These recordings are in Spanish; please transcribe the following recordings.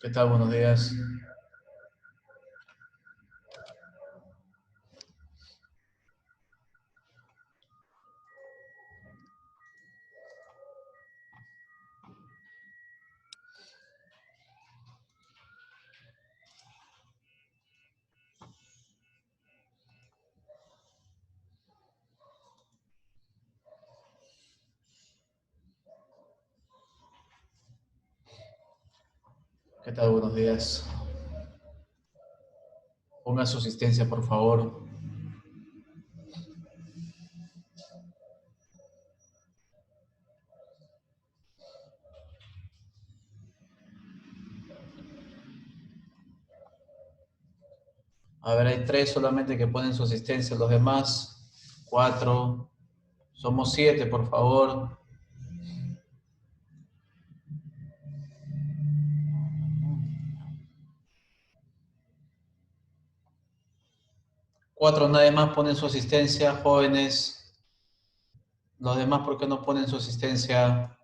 ¿Qué tal? Buenos días. ¿Qué tal? Buenos días. Ponga su asistencia, por favor. A ver, hay 3 solamente que ponen su asistencia. Los demás, 4. Somos 7, por favor. 4 nadie más ponen su asistencia, jóvenes. Los demás, ¿por qué no ponen su asistencia?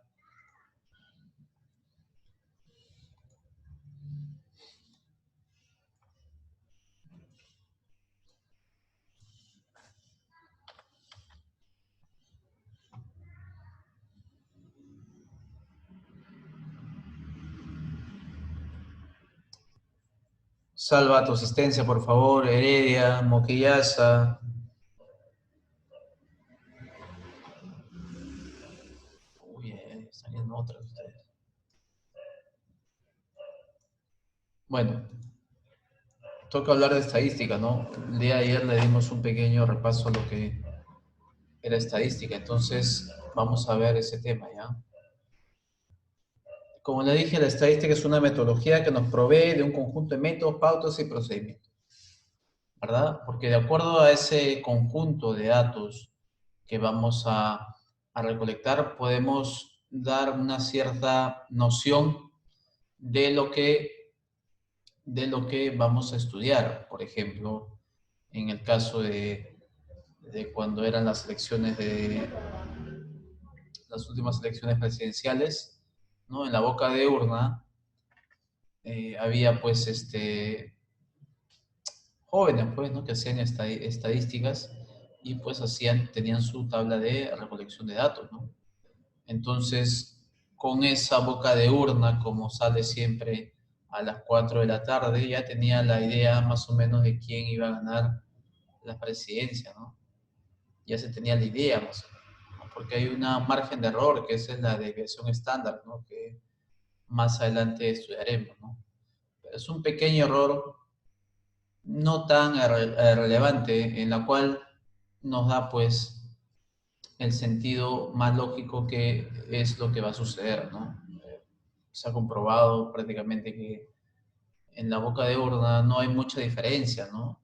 Salva tu asistencia, por favor. Heredia, Moquillaza. Uy, están en otras ustedes. Bueno, toca hablar de estadística, ¿no? El día de ayer le dimos un pequeño repaso a lo que era estadística, entonces vamos a ver ese tema, ¿ya? Como le dije, la estadística es una metodología que nos provee de un conjunto de métodos, pautas y procedimientos, ¿verdad? Porque de acuerdo a ese conjunto de datos que vamos a recolectar, podemos dar una cierta noción de lo que vamos a estudiar. Por ejemplo, en el caso de cuando eran las últimas elecciones presidenciales, ¿no? En la boca de urna había pues jóvenes pues, ¿no? Que hacían estadísticas y pues tenían su tabla de recolección de datos, ¿no? Entonces, con esa boca de urna, como sale siempre a las 4 de la tarde, ya tenía la idea más o menos de quién iba a ganar la presidencia, ¿no? Ya se tenía la idea más o menos, ¿no? Porque hay una margen de error, que esa es la desviación estándar, ¿no? Que más adelante estudiaremos, ¿no? Pero es un pequeño error no tan relevante, en la cual nos da pues el sentido más lógico que es lo que va a suceder, ¿no? Se ha comprobado prácticamente que en la boca de urna no hay mucha diferencia, ¿no?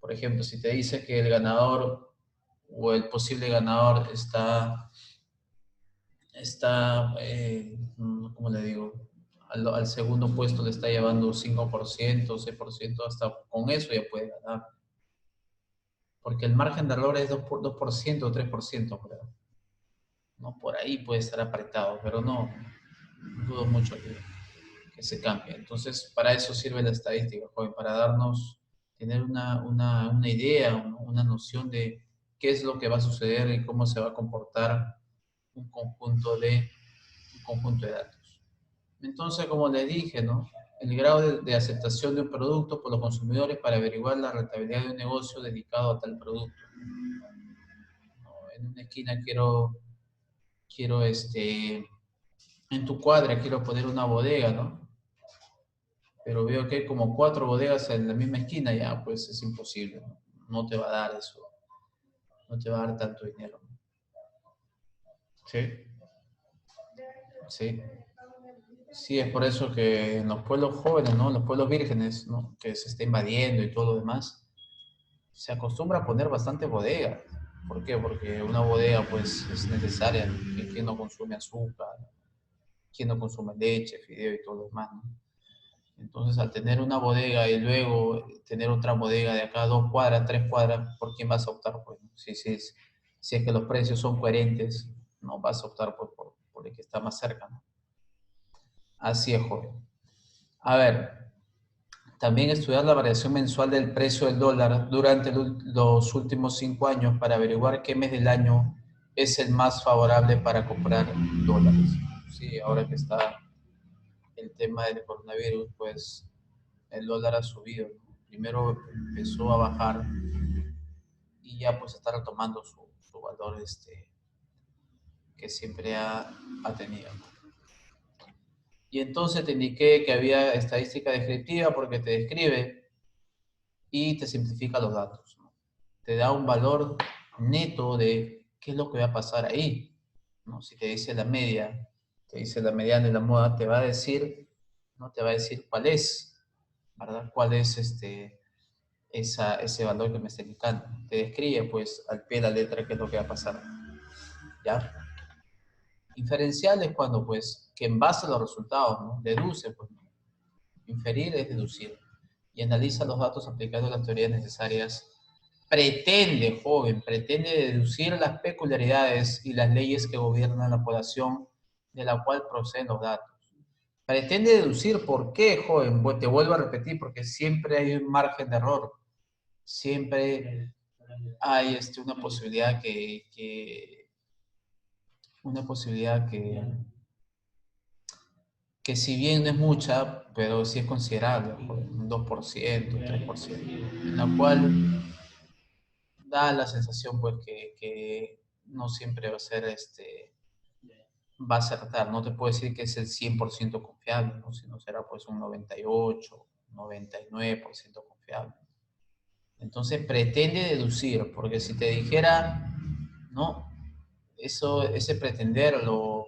Por ejemplo, si te dice que el ganador o el posible ganador ¿cómo le digo? Al segundo puesto le está llevando 5%, 6%, hasta con eso ya puede ganar. Porque el margen de error es 2% o 3%, creo. ¿No? Por ahí puede estar apretado, pero no, dudo mucho que se cambie. Entonces, para eso sirve la estadística, joven, para tener una idea, una noción de qué es lo que va a suceder y cómo se va a comportar un conjunto de, un conjunto de datos. Entonces, como les dije, ¿no? El grado de aceptación de un producto por los consumidores para averiguar la rentabilidad de un negocio dedicado a tal producto. ¿No? En una esquina en tu cuadra quiero poner una bodega, ¿no? Pero veo que hay como 4 bodegas en la misma esquina, ya pues es imposible, ¿no? No te va a dar eso, no te va a dar tanto dinero, ¿no? Sí, sí. Sí, es por eso que en los pueblos jóvenes, ¿no? En los pueblos vírgenes, ¿no? Que se está invadiendo y todo lo demás, se acostumbra a poner bastante bodega. ¿Por qué? Porque una bodega, pues, es necesaria. Quien no consume azúcar, quien no consume leche, fideo y todo lo demás, ¿no? Entonces, al tener una bodega y luego tener otra bodega de acá a 2 cuadras, 3 cuadras, ¿por quién vas a optar? Pues, ¿no? Si es que los precios son coherentes, no vas a optar por el que está más cerca, ¿no? Así es, joven. A ver, también estudiar la variación mensual del precio del dólar durante los últimos 5 años para averiguar qué mes del año es el más favorable para comprar dólares. Sí, ahora que está el tema del coronavirus, pues el dólar ha subido, ¿no? Primero empezó a bajar y ya pues está retomando su valor que siempre ha tenido. Y entonces te indiqué que había estadística descriptiva porque te describe y te simplifica los datos, ¿no? Te da un valor neto de qué es lo que va a pasar ahí, ¿no? Si te dice la media, te dice la mediana y la moda, te va a decir, ¿no? Te va a decir cuál es, ¿verdad? Cuál es ese valor que me está indicando. Te describe, pues, al pie de la letra qué es lo que va a pasar, ¿ya? Inferencial es cuando, pues, que en base a los resultados, ¿no? Deduce, pues, ¿no? Inferir es deducir. Y analiza los datos aplicando las teorías necesarias. Pretende, joven, pretende deducir las peculiaridades y las leyes que gobiernan la población de la cual proceden los datos. Pretende deducir por qué, joven. Te vuelvo a repetir, porque siempre hay un margen de error. Siempre hay una posibilidad una posibilidad que si bien no es mucha, pero sí es considerable, un 2%, un 3%, en la cual da la sensación pues que no siempre va a ser va a acertar. No te puedo decir que es el 100% confiable, ¿no? Sino será pues un 98, 99% confiable. Entonces pretende deducir, porque si te dijera, no, ese pretender lo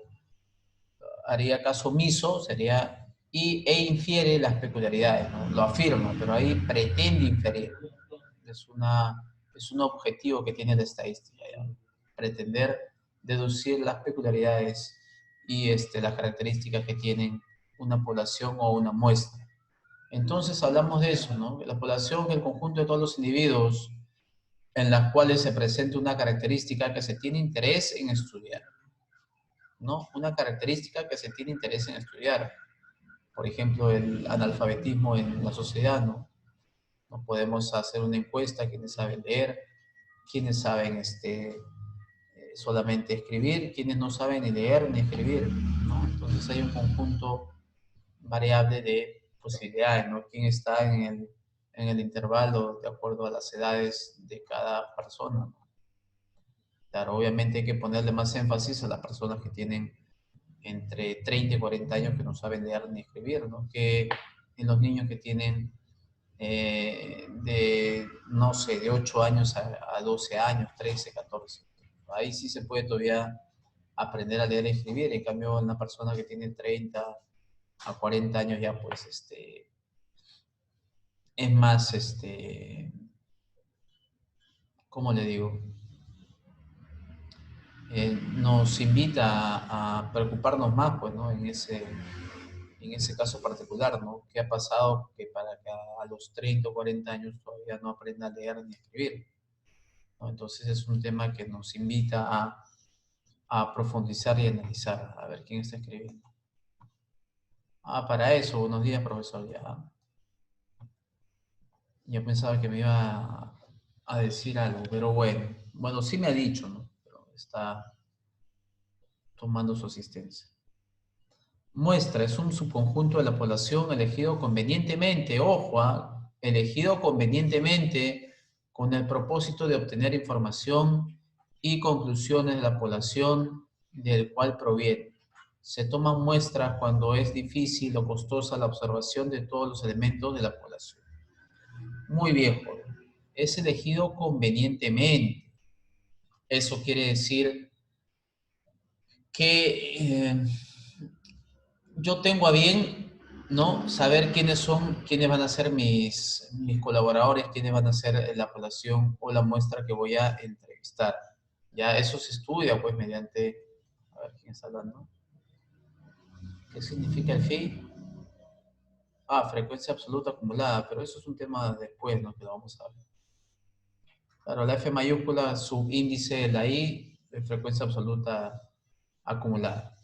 haría caso omiso, sería e infiere las peculiaridades, ¿no? Lo afirma, pero ahí pretende inferir. Es, una, es un objetivo que tiene la estadística, ¿ya? Pretender deducir las peculiaridades y las características que tienen una población o una muestra. Entonces hablamos de eso, ¿no? La población, el conjunto de todos los individuos en las cuales se presenta una característica que se tiene interés en estudiar, ¿no? Una característica que se tiene interés en estudiar. Por ejemplo, el analfabetismo en la sociedad, ¿no? No podemos hacer una encuesta, quienes saben leer, quienes saben solamente escribir, quienes no saben ni leer ni escribir, ¿no? Entonces hay un conjunto variable de posibilidades, ¿no? Quién está en el intervalo de acuerdo a las edades de cada persona, ¿no? Claro, obviamente hay que ponerle más énfasis a las personas que tienen entre 30 y 40 años que no saben leer ni escribir, ¿no? Que en los niños que tienen no sé, de 8 años a 12 años, 13, 14. Ahí sí se puede todavía aprender a leer y escribir. En cambio, una persona que tiene 30 a 40 años ya, pues, es más, ¿cómo le digo? Nos invita a preocuparnos más, pues, ¿no? En ese caso particular, ¿no? ¿Qué ha pasado que para que a los 30 o 40 años todavía no aprenda a leer ni a escribir? ¿No? Entonces es un tema que nos invita a profundizar y analizar, a ver quién está escribiendo. Ah, para eso, buenos días, profesor, ya. Yo pensaba que me iba a decir algo, pero bueno, sí me ha dicho, ¿no? Pero está tomando su asistencia. Muestra es un subconjunto de la población elegido convenientemente, ojo, elegido convenientemente con el propósito de obtener información y conclusiones de la población del cual proviene. Se toman muestras cuando es difícil o costosa la observación de todos los elementos de la población. Muy bien, joven. Es elegido convenientemente. Eso quiere decir que yo tengo a bien, ¿no? Saber quiénes son, quiénes van a ser mis colaboradores, quiénes van a ser la población o la muestra que voy a entrevistar. Ya eso se estudia, pues, mediante... A ver, ¿quién está hablando? ¿Qué significa el phi? Ah, frecuencia absoluta acumulada, pero eso es un tema después, ¿no? Que lo vamos a ver. Claro, la F mayúscula, su índice de la I, de frecuencia absoluta acumulada.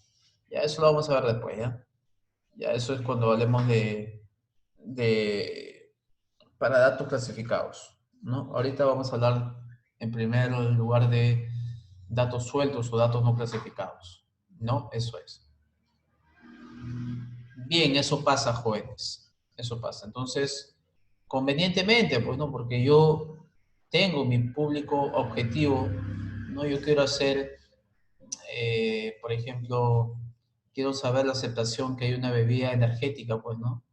Ya, eso lo vamos a ver después, ¿ya? Ya, eso es cuando hablemos de para datos clasificados, ¿no? Ahorita vamos a hablar en primer lugar de datos sueltos o datos no clasificados, ¿no? Eso es. Bien, eso pasa, jóvenes. Eso pasa. Entonces, convenientemente, pues, ¿no? Porque yo tengo mi público objetivo, ¿no? Yo quiero hacer, por ejemplo, quiero saber la aceptación que hay una bebida energética, pues, ¿no?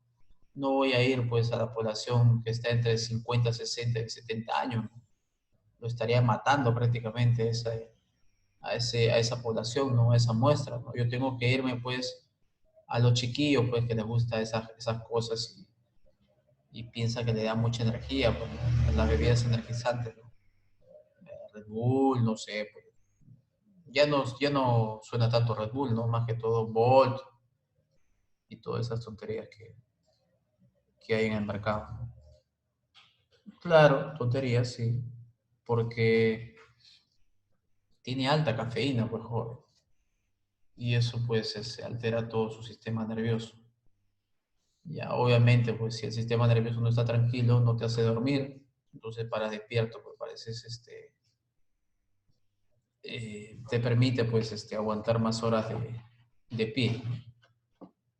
No voy a ir, pues, a la población que está entre 50, 60 y 70 años, ¿no? Lo estaría matando prácticamente a esa población, ¿no? A esa muestra, ¿no? Yo tengo que irme, pues, a los chiquillos, pues, que les gusta esas cosas y piensa que le da mucha energía, pues, ¿no? Las bebidas energizantes, ¿no? Red Bull, no sé, pues. Ya no suena tanto Red Bull, ¿no? Más que todo Bolt y todas esas tonterías que hay en el mercado, ¿no? Claro, tonterías, sí, porque tiene alta cafeína, pues, joven, y eso, pues, altera todo su sistema nervioso. Ya, obviamente, pues, si el sistema nervioso no está tranquilo, no te hace dormir, entonces paras despierto, pues, pareces, te permite, pues, aguantar más horas de pie.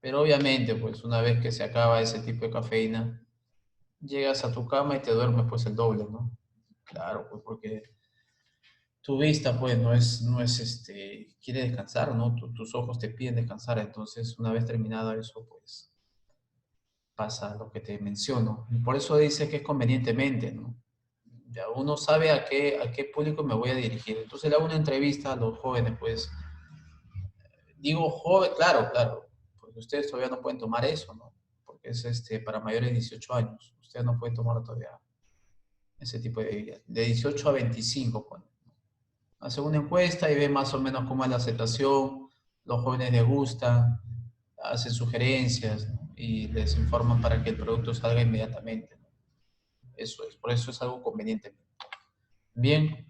Pero obviamente, pues, una vez que se acaba ese tipo de cafeína, llegas a tu cama y te duermes, pues, el doble, ¿no? Claro, pues, porque tu vista, pues, no es, quiere descansar, ¿no? Tus ojos te piden descansar, entonces, una vez terminado eso, pues, pasa lo que te menciono. Y por eso dice que es convenientemente, ¿no? Ya uno sabe a qué público me voy a dirigir. Entonces le hago una entrevista a los jóvenes, pues, digo joven, claro, claro, porque ustedes todavía no pueden tomar eso, ¿no? Porque es para mayores de 18 años. Ustedes no pueden tomar todavía ese tipo de bebidas. De 18 a 25, pues. Hacen una encuesta y ven más o menos cómo es la aceptación, los jóvenes les gustan, hacen sugerencias, ¿no? Y les informan para que el producto salga inmediatamente, ¿no? Eso es, por eso es algo conveniente. Bien,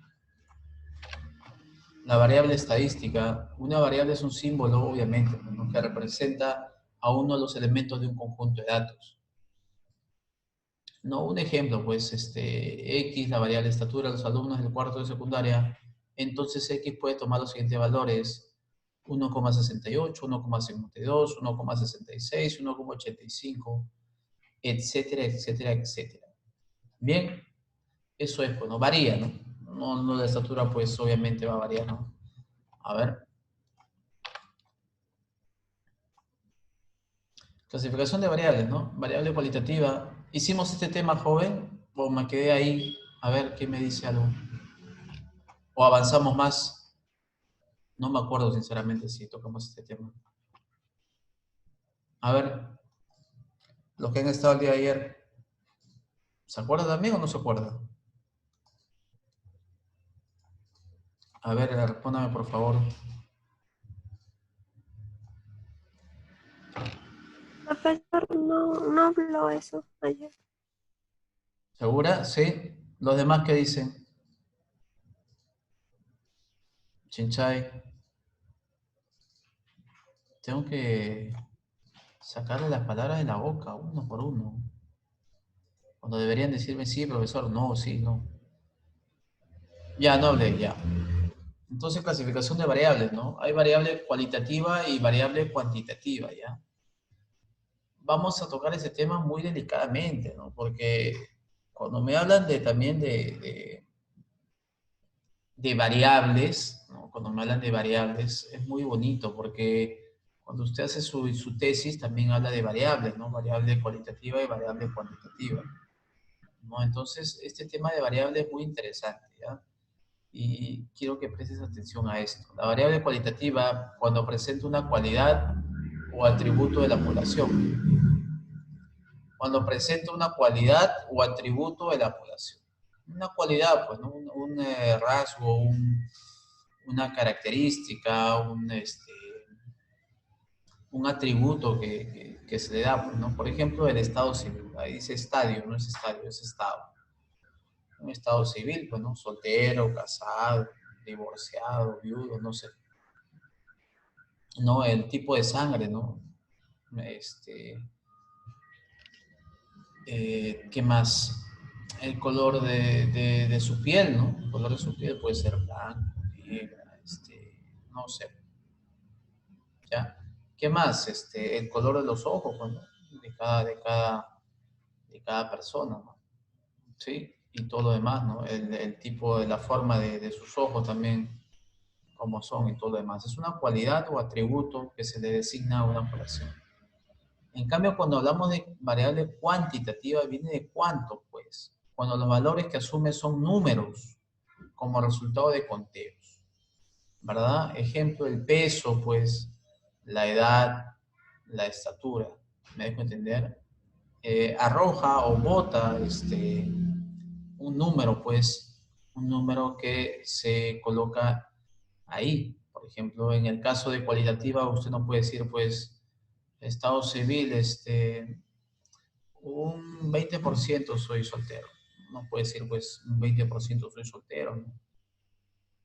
la variable estadística, una variable es un símbolo, obviamente, ¿no? Que representa a uno de los elementos de un conjunto de datos. No, un ejemplo, pues, X, la variable estatura de los alumnos del cuarto de secundaria, entonces X puede tomar los siguientes valores: 1,68, 1,52, 1,66, 1,85, etcétera, etcétera, etcétera. Bien, eso es, bueno, varía, ¿no? No, la estatura, pues, obviamente va a variar, ¿no? A ver, clasificación de variables, ¿no? Variable cualitativa. ¿Hicimos este tema, joven? ¿O me quedé ahí? A ver, ¿qué me dice algo? ¿O avanzamos más? No me acuerdo sinceramente si tocamos este tema. A ver, los que han estado el día de ayer, ¿se acuerdan también o no se acuerdan? A ver, respóndame por favor. Profesor, no habló eso ayer. ¿Segura? ¿Sí? ¿Los demás qué dicen? Chinchay, tengo que sacarle las palabras de la boca uno por uno. Cuando deberían decirme sí, profesor, no, sí, no. Ya, no hablé, ya. Entonces, clasificación de variables, ¿no? Hay variable cualitativa y variable cuantitativa, ¿ya? Vamos a tocar ese tema muy delicadamente, ¿no? Porque cuando me hablan también de variables, ¿no? Cuando me hablan de variables, es muy bonito porque cuando usted hace su tesis también habla de variables, ¿no? Variable cualitativa y variable cuantitativa, ¿no? Entonces, este tema de variables es muy interesante, ¿ya? Y quiero que prestes atención a esto. La variable cualitativa, cuando presenta una cualidad o atributo de la población. Cuando presenta una cualidad o atributo de la población. Una cualidad, pues, ¿no? Un rasgo, una característica, un atributo que se le da, pues, ¿no? Por ejemplo, el estado civil. Ahí dice estadio, no es estadio, es estado. Un estado civil, pues, ¿no? Soltero, casado, divorciado, viudo, no sé. No, el tipo de sangre, ¿no? ¿Qué más? El color de su piel, ¿no? El color de su piel puede ser blanco, negra, no sé, ¿ya? ¿Qué más? El color de los ojos, bueno, de cada persona, ¿no? ¿Sí? Y todo lo demás, ¿no? El tipo, de la forma de sus ojos también, como son y todo lo demás. Es una cualidad o atributo que se le designa a una población. En cambio, cuando hablamos de variable cuantitativa, viene de cuánto, pues. Cuando los valores que asume son números como resultado de conteos, ¿verdad? Ejemplo, el peso, pues, la edad, la estatura, ¿me dejo entender? Arroja o bota, un número, pues, un número que se coloca ahí. Por ejemplo, en el caso de cualitativa, usted no puede decir, pues, estado civil, un 20% soy soltero. No puede decir, pues, un 20% soy soltero, ¿no?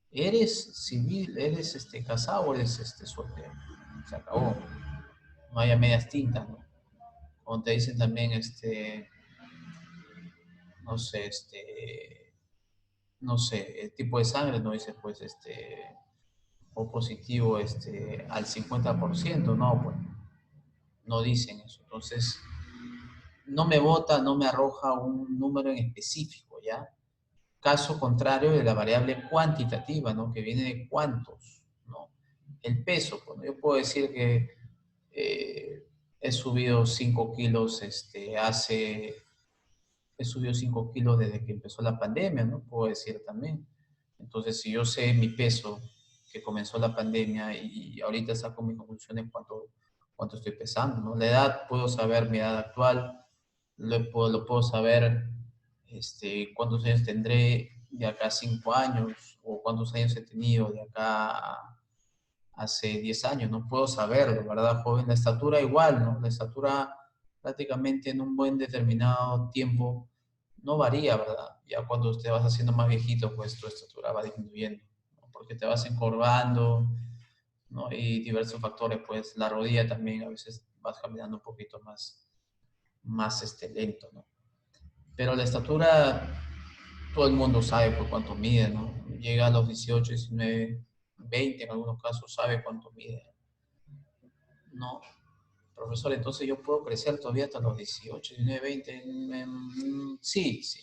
Eres civil, eres casado o eres soltero. Se acabó. No haya medias tintas, ¿no? Como te dicen también, no sé, no sé, el tipo de sangre, no dice, pues, o positivo, al 50%, no, pues, no dicen eso. Entonces, no me bota, no me arroja un número en específico, ¿ya? Caso contrario de la variable cuantitativa, ¿no? Que viene de cuántos, ¿no? El peso, pues, ¿no? Yo puedo decir que he subido 5 kilos, he subido 5 kilos desde que empezó la pandemia, ¿no? Puedo decir también. Entonces, si yo sé mi peso que comenzó la pandemia y ahorita saco mis conclusiones cuánto estoy pesando, ¿no? La edad, puedo saber mi edad actual, lo puedo saber cuántos años tendré de acá a 5 años o cuántos años he tenido de acá a hace 10 años, no puedo saberlo, ¿verdad, joven? La estatura igual, ¿no? La estatura prácticamente en un buen determinado tiempo no varía, ¿verdad? Ya cuando te vas haciendo más viejito, pues tu estatura va disminuyendo, ¿no? Porque te vas encorvando, ¿no? Y diversos factores, pues la rodilla también a veces vas caminando un poquito más lento, ¿no? Pero la estatura, todo el mundo sabe por cuánto mide, ¿no? Llega a los 18, 19, 20 en algunos casos, sabe cuánto mide. No, profesor, entonces yo puedo crecer todavía hasta los 18, 19, 20. Sí, sí,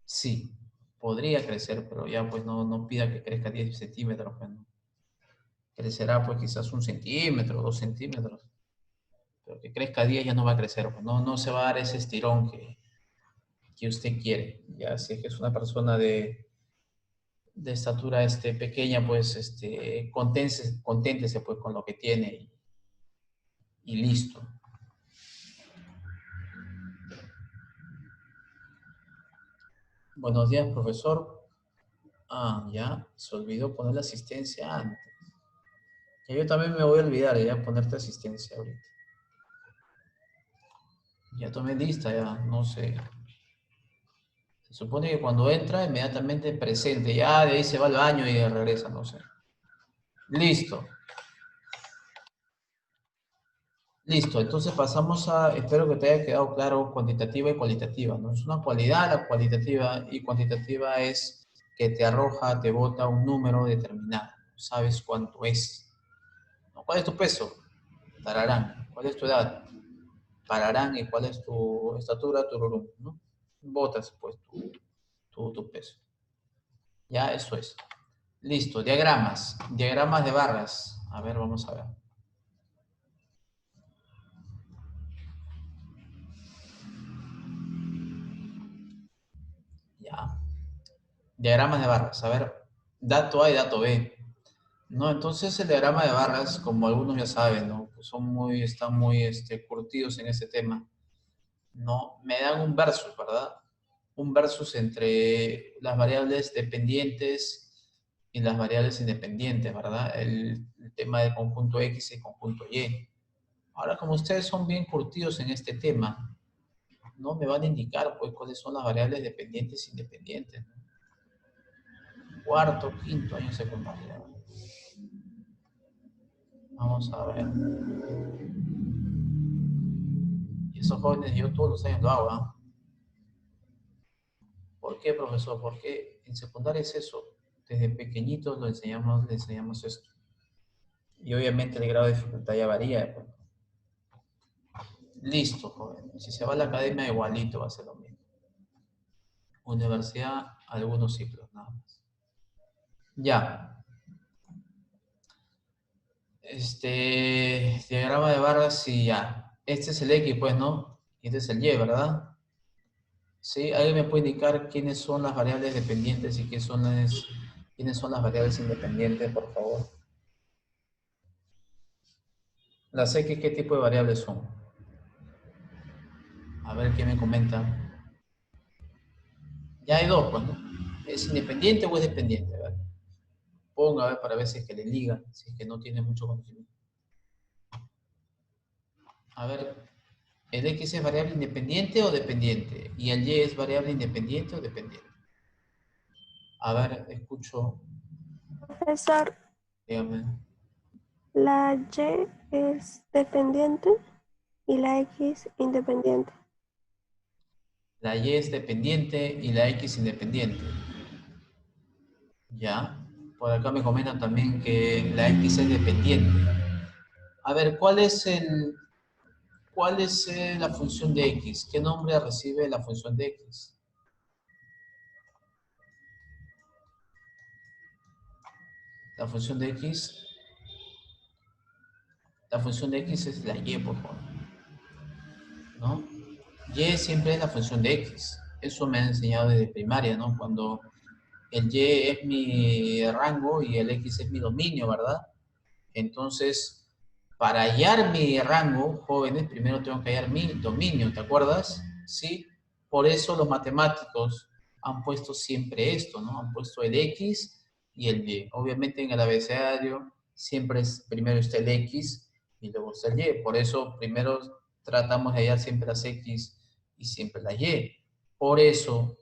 sí. Podría crecer, pero ya pues no pida que crezca 10 centímetros. Pues, no. Crecerá pues quizás 1 centímetro, 2 centímetros. Pero que crezca 10 ya no va a crecer. Pues, no se va a dar ese estirón que usted quiere. Ya si es que es una persona de estatura pequeña, pues conténtese pues con lo que tiene y listo. Buenos días, profesor. Ah, ya, se olvidó poner la asistencia antes. Ya yo también me voy a olvidar ya ponerte asistencia ahorita. Ya tomé lista, ya, no sé. Se supone que cuando entra, inmediatamente presente. Ya de ahí se va al baño y regresa, no sé. Listo. Listo, entonces pasamos espero que te haya quedado claro, cuantitativa y cualitativa, ¿no? Es una cualidad la cualitativa y cuantitativa es que te arroja, te bota un número determinado. Sabes cuánto es. ¿No? ¿Cuál es tu peso? Tararán. ¿Cuál es tu edad? Pararán y cuál es tu estatura, tururum, ¿no? Botas, pues, tu peso. Ya, eso es. Listo, diagramas. Diagramas de barras. A ver, vamos a ver. Ya. Diagramas de barras. A ver, dato A y dato B. No, entonces el diagrama de barras, como algunos ya saben, ¿no? Pues están muy curtidos en ese tema. No, me dan un versus, ¿verdad? Un versus entre las variables dependientes y las variables independientes, ¿verdad? El tema del conjunto X y conjunto Y. Ahora, como ustedes son bien curtidos en este tema, ¿no? Me van a indicar, pues, cuáles son las variables dependientes e independientes, ¿no? Cuarto, quinto año secundario. Vamos a ver. Y esos jóvenes yo todos los años lo hago, ¿ah? ¿Por qué, profesor? Porque en secundaria es eso. Desde pequeñitos le enseñamos esto. Y obviamente el grado de dificultad ya varía, pues. Listo, joven. Si se va a la academia, igualito va a ser lo mismo. Universidad, algunos ciclos, nada más. Ya. Diagrama de barras, sí, ya. Este es el X, pues, ¿no? Y este es el Y, ¿verdad? Sí, ¿alguien me puede indicar quiénes son las variables dependientes y quiénes son las variables independientes, por favor? Las X, ¿qué tipo de variables son? A ver, ¿quién me comenta? Ya hay dos, pues, ¿no? ¿Es independiente o es dependiente? A ver, ponga, a ver, para ver si es que le liga, si es que no tiene mucho conocimiento. A ver, ¿el X es variable independiente o dependiente? ¿Y el Y es variable independiente o dependiente? A ver, escucho, Profesor, dígame. la Y es dependiente y la X independiente. La Y es dependiente y la X independiente. Ya. Por acá me comentan también que la X es dependiente. A ver, ¿cuál es la función de X? ¿Qué nombre recibe la función de X? La función de X, la función de X es la Y, por favor, ¿no? Y siempre es la función de X. Eso me han enseñado desde primaria, ¿no? Cuando el Y es mi rango y el X es mi dominio, ¿verdad? Entonces, para hallar mi rango, jóvenes, primero tengo que hallar mi dominio, ¿te acuerdas? Sí. Por eso los matemáticos han puesto siempre esto, ¿no? Han puesto el X y el Y. Obviamente en el abecedario siempre primero está el X y luego está el Y. Por eso primero tratamos de hallar siempre las X y siempre la Y. Por eso,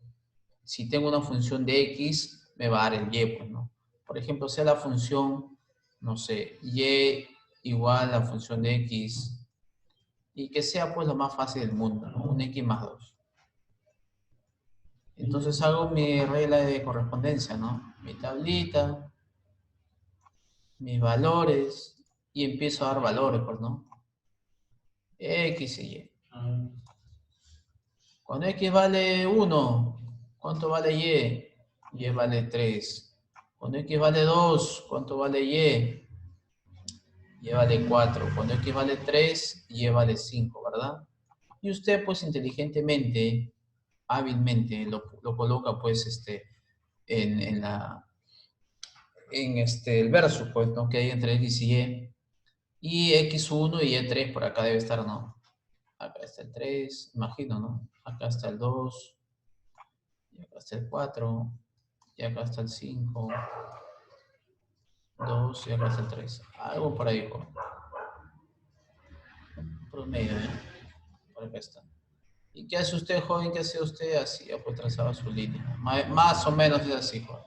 si tengo una función de X, me va a dar el Y, pues, ¿no? Por ejemplo, sea la función, no sé, Y igual a la función de X, y que sea pues lo más fácil del mundo, ¿no? Un X más 2. Entonces hago mi regla de correspondencia, ¿no? Mi tablita, mis valores, y empiezo a dar valores, pues, ¿no? X y Y. Cuando X vale 1, ¿cuánto vale Y? Y vale 3. Cuando X vale 2, ¿cuánto vale Y? Y vale 4. Cuando X vale 3, Y vale 5, ¿verdad? Y usted, pues, inteligentemente, hábilmente, lo coloca, pues, el verso, pues, ¿no? Que hay entre X y Y. Y X1 y Y3 por acá debe estar, ¿no? Acá está el 3, imagino, ¿no? Acá está el 2, y acá está el 4, y acá está el 5, 2, y acá está el 3. Algo por ahí, ¿no? Promedio, ¿eh? Por acá está. ¿Y qué hace usted, joven? ¿Qué hace usted? Así, ya pues trazaba su línea. Más o menos es así, joven.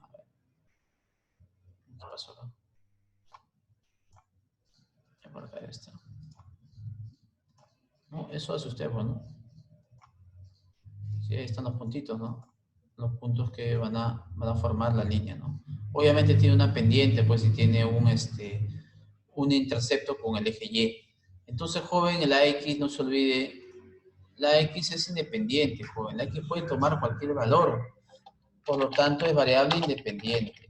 A ver, ¿qué pasó acá? Ya por acá está. No, eso hace usted, bueno. Sí, ahí están los puntitos, ¿no? Los puntos que van a formar la línea, ¿no? Obviamente tiene una pendiente, pues, y tiene un intercepto con el eje Y. Entonces, joven, la X, no se olvide, la X es independiente, joven. La X puede tomar cualquier valor. Por lo tanto, es variable independiente.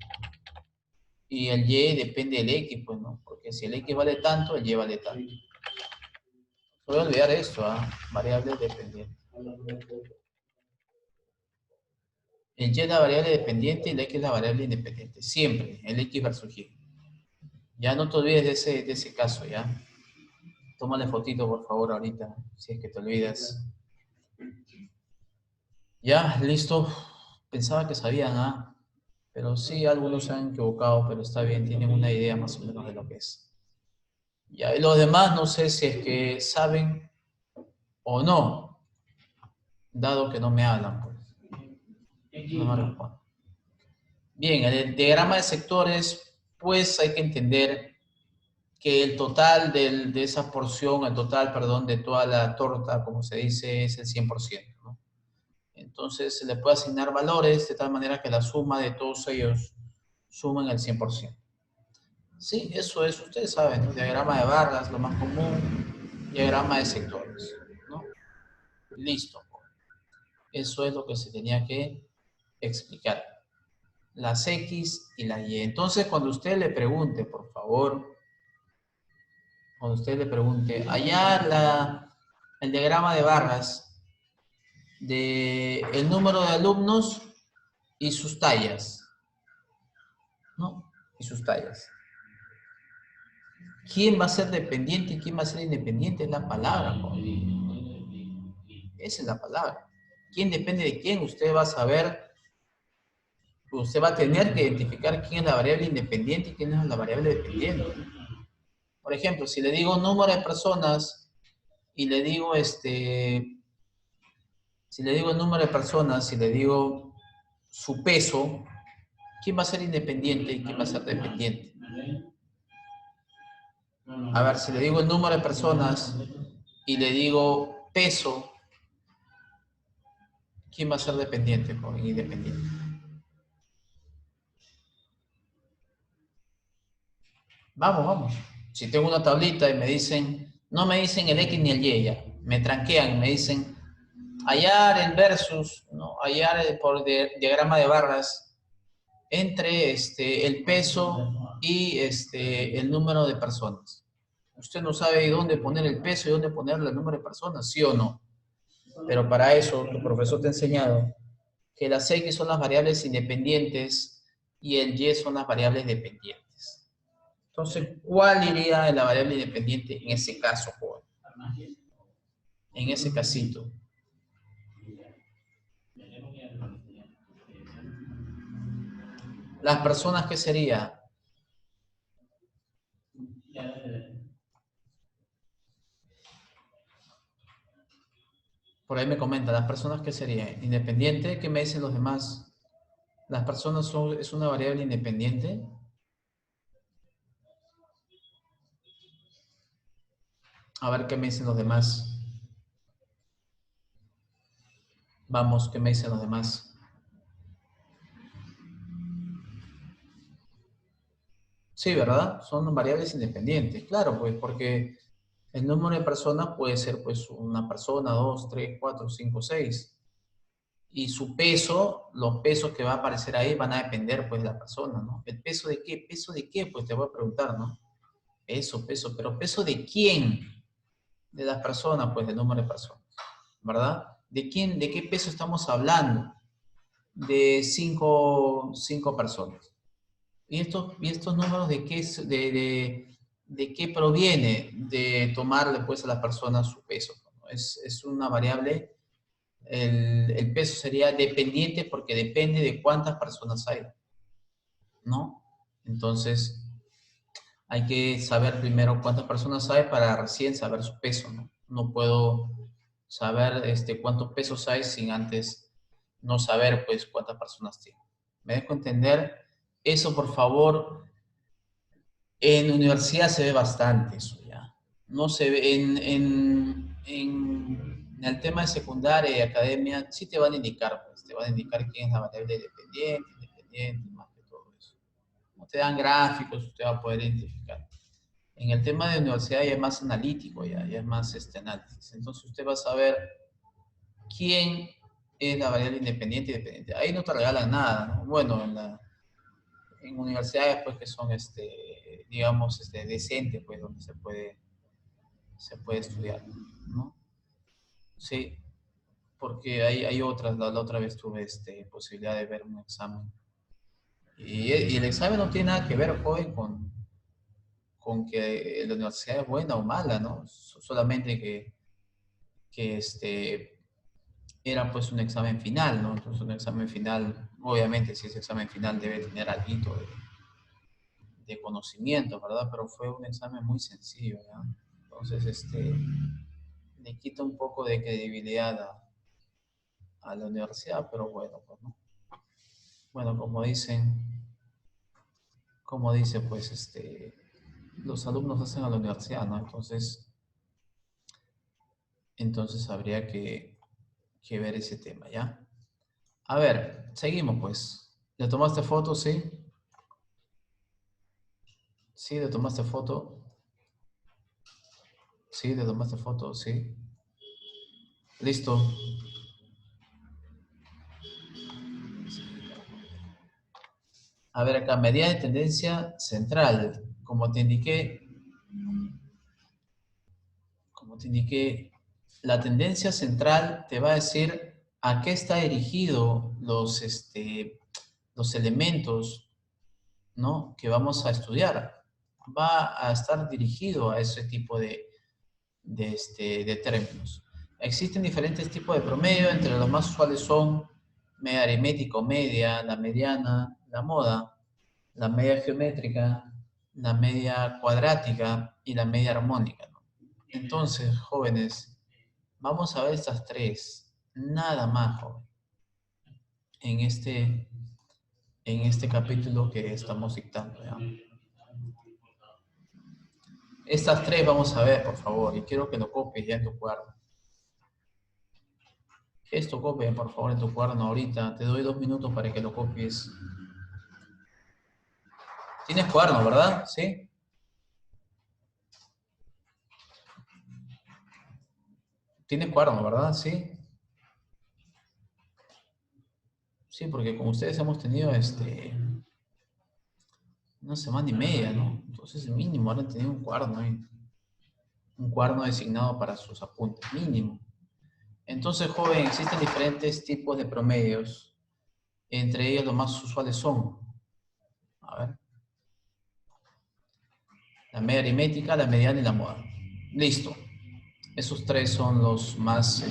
Y el Y depende del X, pues, ¿no? Porque si el X vale tanto, el Y vale tanto. Voy a olvidar esto, ¿ah? Variable dependiente. El Y es la variable dependiente y el X es la variable independiente. Siempre, el X versus Y. Ya no te olvides de ese caso, ¿ya? Tómale fotito, por favor, ahorita, si es que te olvidas. Ya, listo. Pensaba que sabían, ¿ah? Pero sí, algunos se han equivocado, pero está bien, tienen una idea más o menos de lo que es. Ya, y los demás no sé si es que saben o no, dado que no me hablan, pues. No me responden. Bien, en el diagrama de sectores, pues hay que entender que el total de esa porción, el total, perdón, de toda la torta, como se dice, es el 100%, ¿no? Entonces se le puede asignar valores de tal manera que la suma de todos ellos sumen el 100%. Sí, eso es, ustedes saben, ¿no? Diagrama de barras, lo más común, diagrama de sectores, ¿no? Listo. Eso es lo que se tenía que explicar. Las X y la Y. Entonces, cuando usted le pregunte, por favor, cuando usted le pregunte, allá el diagrama de barras de el número de alumnos y sus tallas, ¿no? Y sus tallas. ¿Quién va a ser dependiente y quién va a ser independiente? Es la palabra, ¿no? Esa es la palabra. ¿Quién depende de quién? Usted va a saber, usted va a tener que identificar quién es la variable independiente y quién es la variable dependiente. Por ejemplo, si le digo número de personas y le digo si le digo el número de personas, si le digo su peso, ¿quién va a ser independiente y quién va a ser dependiente? A ver, si le digo el número de personas y le digo peso, ¿quién va a ser dependiente o independiente? Vamos, vamos. Si tengo una tablita y me dicen, no me dicen el X ni el Y, ya, me tranquean, me dicen hallar el versus, ¿no? Hallar por diagrama de barras entre el peso y el número de personas. Usted no sabe dónde poner el peso y dónde ponerle el número de personas, ¿sí o no? Pero para eso tu profesor te ha enseñado que las X son las variables independientes y el Y son las variables dependientes. Entonces, ¿cuál iría en la variable independiente en ese caso, joven? En ese casito. Las personas, ¿qué sería? Por ahí me comentan, las personas, ¿qué sería? Independiente, ¿qué me dicen los demás? Las personas es una variable independiente. A ver qué me dicen los demás. Vamos, ¿qué me dicen los demás? Sí, ¿verdad? Son variables independientes. Claro, pues porque el número de personas puede ser pues una persona, dos, tres, cuatro, cinco, seis. Y su peso, los pesos que va a aparecer ahí van a depender pues de la persona, ¿no? ¿El peso de qué? ¿Peso de qué? Pues te voy a preguntar, ¿no? Peso, pero ¿peso de quién? De las personas, pues del número de personas, ¿verdad? ¿De quién, de qué peso estamos hablando? De cinco personas. ¿Y estos números de qué, de qué proviene? De tomarle pues a las personas su peso, ¿no? Es una variable, el peso sería dependiente porque depende de cuántas personas hay, ¿no? Entonces, hay que saber primero cuántas personas hay para recién saber su peso, ¿no? No puedo saber cuántos pesos hay sin antes no saber pues cuántas personas tiene. ¿Me dejo entender? Eso, por favor, en universidad se ve bastante eso ya. No se ve en el tema de secundaria y academia, sí te van a indicar, pues, te van a indicar quién es la variable dependiente, independiente, más que todo eso. No te dan gráficos, usted va a poder identificar. En el tema de universidad ya es más analítico, ya es más análisis. Entonces usted va a saber quién es la variable independiente y dependiente. Ahí no te regalan nada, ¿no? Bueno, en universidades pues que son, digamos, decentes, pues donde se puede estudiar, ¿no? Sí, porque hay otras, la otra vez tuve posibilidad de ver un examen. Y el examen no tiene nada que ver, joven, con que la universidad es buena o mala, ¿no? Solamente que era pues un examen final, ¿no? Entonces un examen final, obviamente si ese examen final debe tener algo de conocimiento, ¿verdad? Pero fue un examen muy sencillo, ¿ya? Entonces, le quita un poco de credibilidad a la universidad, pero bueno, pues, ¿no? Bueno, como dice, pues, los alumnos hacen a la universidad, ¿no? Entonces habría que ver ese tema, ¿ya? A ver, seguimos pues. ¿Le tomaste foto? Sí. Sí, le tomaste foto. Sí, le tomaste foto, sí. Listo. A ver acá, medida de tendencia central. Como te indiqué, la tendencia central te va a decir a qué está dirigido los elementos, ¿no?, que vamos a estudiar. Va a estar dirigido a ese tipo de términos. Existen diferentes tipos de promedio, entre los más usuales son media aritmética o media, la mediana, la moda, la media geométrica, la media cuadrática y la media armónica, ¿no? Entonces, jóvenes, vamos a ver estas tres, nada más, joven, en este capítulo que estamos dictando, ¿ya? Estas tres vamos a ver, por favor, y quiero que lo copies ya en tu cuaderno. Esto copia, por favor, en tu cuaderno ahorita. Te doy 2 minutos para que lo copies. Tienes cuaderno, ¿verdad? ¿Sí? Tienes cuaderno, ¿verdad? Sí. Sí, porque con ustedes hemos tenido una semana y media, ¿no? Entonces, mínimo, ahora han tenido un cuaderno ahí. Un cuaderno designado para sus apuntes, mínimo. Entonces, joven, existen diferentes tipos de promedios. Entre ellos, los más usuales son, a ver, la media aritmética, la mediana y la moda. Listo. Esos tres son los más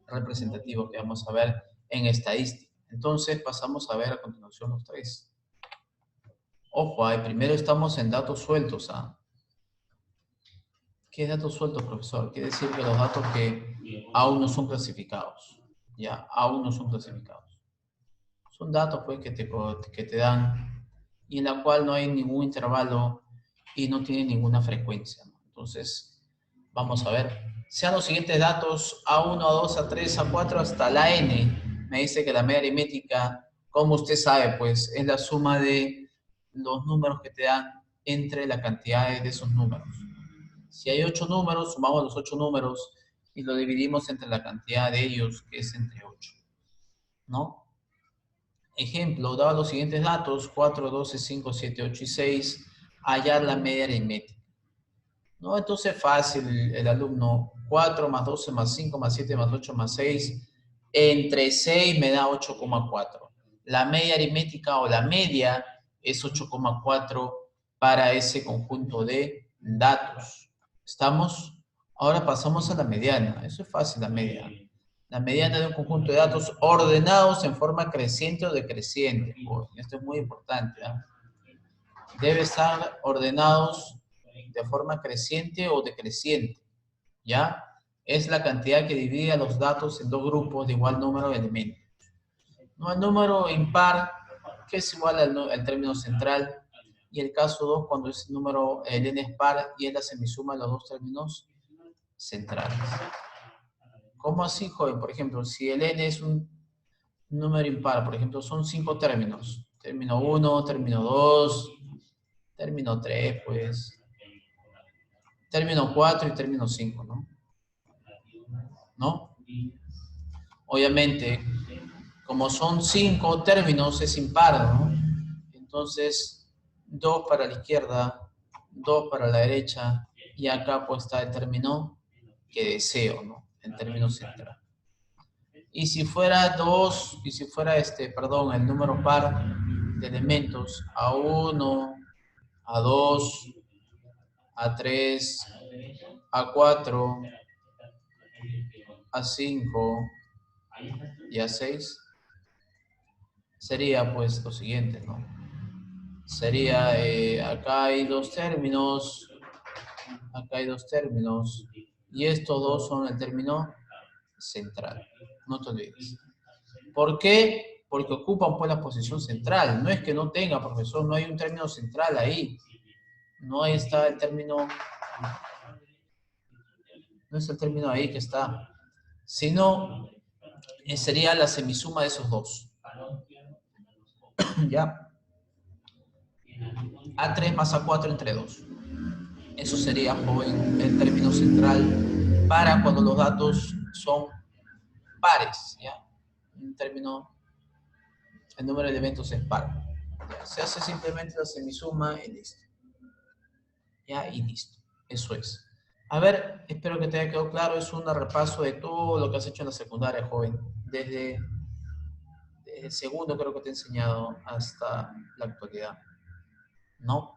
representativos que vamos a ver en estadística. Entonces, pasamos a ver a continuación los tres. Ojo, primero estamos en datos sueltos, ¿ah? ¿Qué es datos sueltos, profesor? Quiere decir que los datos que aún no son clasificados, ¿ya? Aún no son clasificados. Son datos, pues, que te dan y en la cual no hay ningún intervalo y no tiene ninguna frecuencia, ¿no? Entonces, vamos a ver. Sean los siguientes datos A1, A2, A3, A4 hasta la N. Me dice que la media aritmética, como usted sabe, pues, es la suma de los números que te dan entre la cantidad de esos números. Si hay 8 números, sumamos los 8 números y lo dividimos entre la cantidad de ellos, que es entre 8, ¿no? Ejemplo, dado los siguientes datos, 4, 12, 5, 7, 8 y 6, hallar la media aritmética, ¿no? Entonces fácil, el alumno, 4 más 12 más 5 más 7 más 8 más 6, entre 6 me da 8,4. La media aritmética o la media es 8,4 para ese conjunto de datos. ¿Estamos? Ahora pasamos a la mediana. Eso es fácil, la media. La mediana de un conjunto de datos ordenados en forma creciente o decreciente. Esto es muy importante, ¿eh? Debe estar ordenados de forma creciente o decreciente, ¿ya? Es la cantidad que divide a los datos en dos grupos de igual número de elementos. No el número impar, que es igual al término central, y el caso 2 cuando es el n es par y es la semisuma de los dos términos centrales. ¿Cómo así, joven? Por ejemplo, si el n es un número impar, por ejemplo, son 5 términos. Término 1, término 2, término 3, pues. Término 4 y término 5, ¿no? ¿No? Obviamente, como son 5 términos, es impar, ¿no? Entonces, 2 para la izquierda, 2 para la derecha, y acá pues está el término que deseo, ¿no? El término central. Y si fuera 2, y si fuera el número par de elementos, A1, A2, A3, A4, A5 y A6, sería pues lo siguiente, ¿no? Sería, acá hay dos términos, y estos dos son el término central. No te olvides. ¿Por qué? porque ocupan pues la posición central. No es que no tenga, profesor, no hay un término central ahí. No está el término, no es el término ahí que está, sino sería la semisuma de esos dos. ¿Ya? A3 más A4 entre 2. Eso sería, joven, el término central para cuando los datos son pares, ¿ya? Un término, el número de elementos es par. ¿Ya? Se hace simplemente la semisuma y listo. ¿Ya? Y listo. Eso es. A ver, espero que te haya quedado claro. Es un repaso de todo lo que has hecho en la secundaria, joven. Desde el segundo creo que te he enseñado hasta la actualidad. ¿No?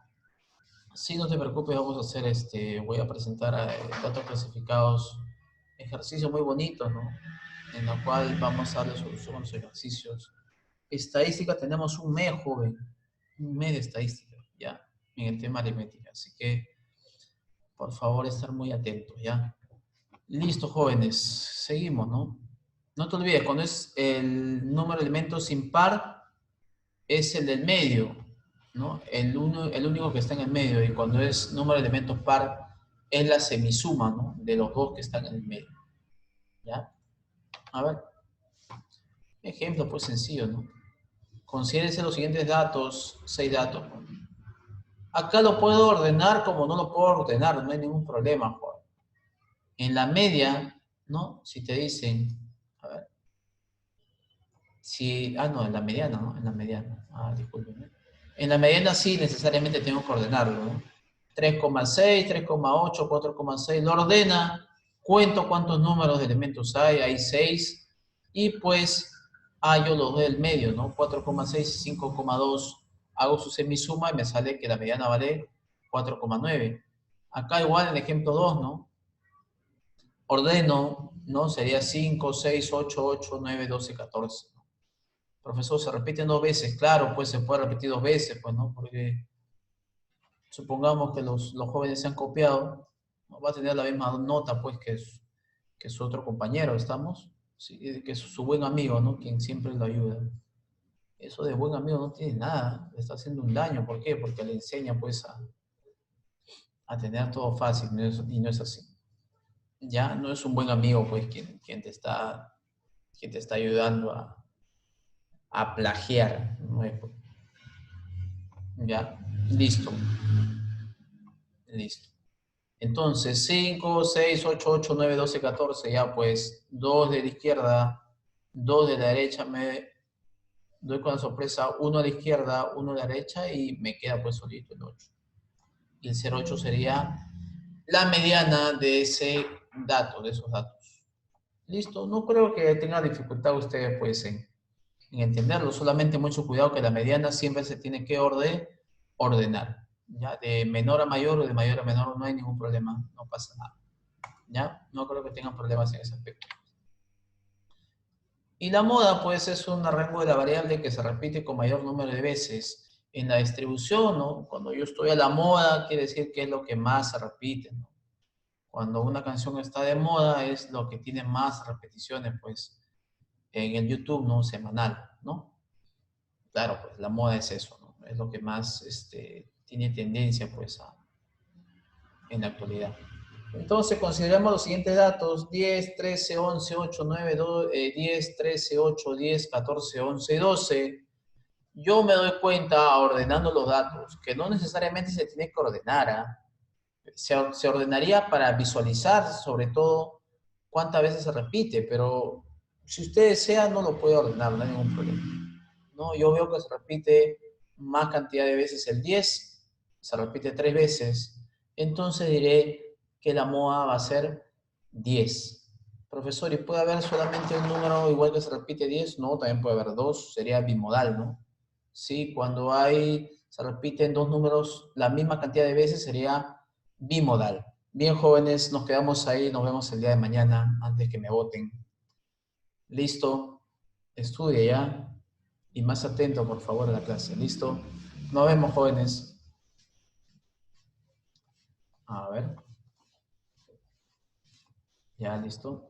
Sí, no te preocupes, vamos a hacer voy a presentar datos clasificados, ejercicios muy bonitos, ¿no? En la cual vamos a darle solución a los ejercicios. Estadística tenemos un mes, joven, un mes de estadística, ¿ya? En el tema aritmética, así que por favor estar muy atentos, ¿ya? Listo, jóvenes, seguimos, ¿no? No te olvides, cuando es el número de elementos impar, es el del medio, ¿no? El único que está en el medio, y cuando es número de elementos par, es la semisuma, ¿no? De los dos que están en el medio, ¿ya? A ver, ejemplo pues sencillo, ¿no? Considérense los siguientes datos, 6 datos, ¿no? Acá lo puedo ordenar como no lo puedo ordenar, no hay ningún problema, Juan. En la media, ¿no? Si te dicen, a ver, si, no, en la mediana, ¿no? En la mediana, discúlpenme. En la mediana sí necesariamente tengo que ordenarlo, ¿no? 3,6, 3,8, 4,6, lo ordena, cuento cuántos números de elementos hay 6, y pues yo los doy del medio, ¿no? 4,6 y 5,2, hago su semisuma y me sale que la mediana vale 4,9. Acá igual en el ejemplo 2, ¿no? Ordeno, ¿no? Sería 5, 6, 8, 8, 9, 12, 14. Profesor, se repiten 2 veces, claro, pues se puede repetir 2 veces, pues, ¿no? Porque supongamos que los jóvenes se han copiado, ¿no? Va a tener la misma nota, pues, que su otro compañero, ¿estamos? Sí, que es su buen amigo, ¿no? Quien siempre lo ayuda. Eso de buen amigo no tiene nada, le está haciendo un daño. ¿Por qué? Porque le enseña, pues, a tener todo fácil, y no es así. Ya no es un buen amigo, pues, quien te está ayudando a plagiar, ¿no? Ya, listo. Listo. Entonces, 5, 6, 8, 8, 9, 12, 14, ya pues 2 de la izquierda, 2 de la derecha, me doy con la sorpresa, 1 a la izquierda, 1 a la derecha y me queda pues solito el 8. Y el 0,8 sería la mediana de ese dato, de esos datos. Listo, no creo que tenga dificultad ustedes pues en entenderlo, solamente mucho cuidado que la mediana siempre se tiene que ordenar. ¿Ya? De menor a mayor o de mayor a menor no hay ningún problema, no pasa nada. ¿Ya? No creo que tengan problemas en ese aspecto. Y la moda, pues, es un rango de la variable que se repite con mayor número de veces. En la distribución, ¿no? Cuando yo estoy a la moda, quiere decir que es lo que más se repite, ¿no? Cuando una canción está de moda, es lo que tiene más repeticiones, pues, en el YouTube, ¿no? Semanal, ¿no? Claro, pues, la moda es eso, ¿no? Es lo que más tiene tendencia, pues, en la actualidad. Entonces, consideramos los siguientes datos: 10, 13, 11, 8, 9, 10, 13, 8, 10, 14, 11, 12. Yo me doy cuenta, ordenando los datos, que no necesariamente se tiene que ordenar. Se ordenaría para visualizar, sobre todo, cuántas veces se repite, pero si usted desea, no lo puede ordenar, no hay ningún problema. ¿No? Yo veo que se repite más cantidad de veces el 10, se repite 3 veces, entonces diré que la MOA va a ser 10. Profesor, ¿y puede haber solamente un número igual que se repite 10? No, también puede haber 2, sería bimodal, ¿no? Sí, cuando se repiten 2 números la misma cantidad de veces sería bimodal. Bien, jóvenes, nos quedamos ahí, nos vemos el día de mañana antes que me voten. Listo, estudia ya. Y más atento, por favor, a la clase. ¿Listo? Nos vemos, jóvenes. A ver. Ya, listo.